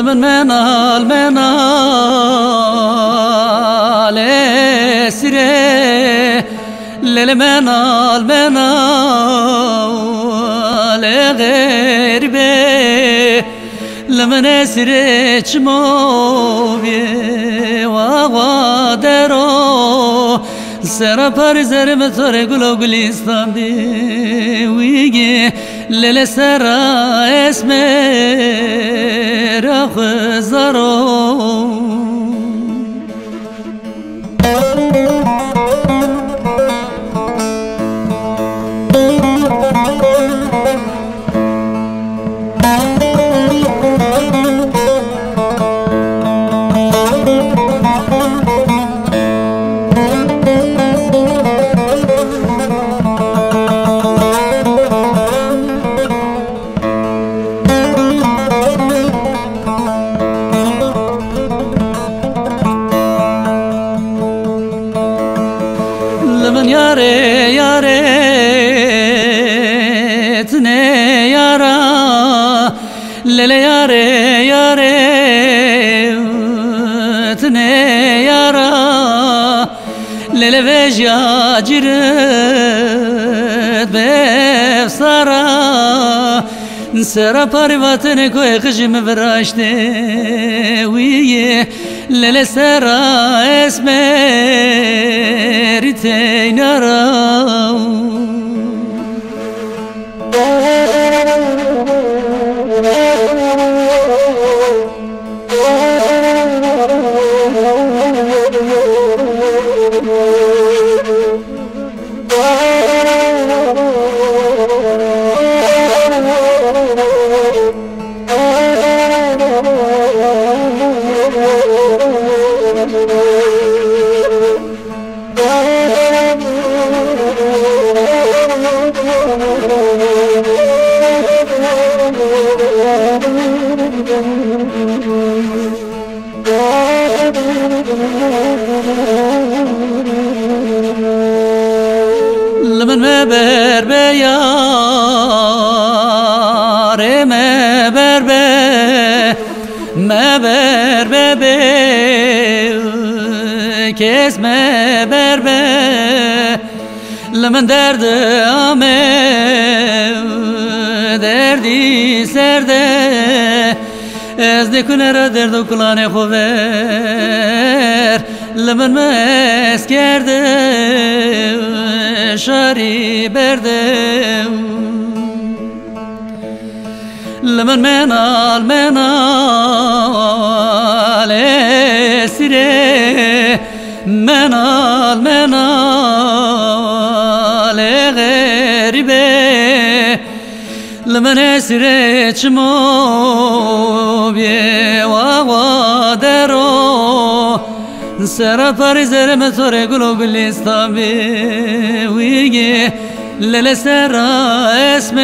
لمن منال اسره للمنال غربه لمن اسره چموبی و درو سر پر زرم تر گلو گلیستان دی ویگی لیل سر اسم رخ زارو لمن یاره یاره تنه یارا لیل یاره یاره تنه یارا لیل وجا جرد بفسارا سر پرواتن کوی خشم براشته ویه لیل سر اسمری تینارا لمن مبر بیار مبر به کس مبر به لمن درد آمه دردی سرده از نکنه را درد و کلان خوبر لمن مس کرده شاری برده لمن منال اسره منال غریبه لمن اسره چمو بیه و درو سر پر زرم تر گلو گلیستان بی ویگی لیل سر اسم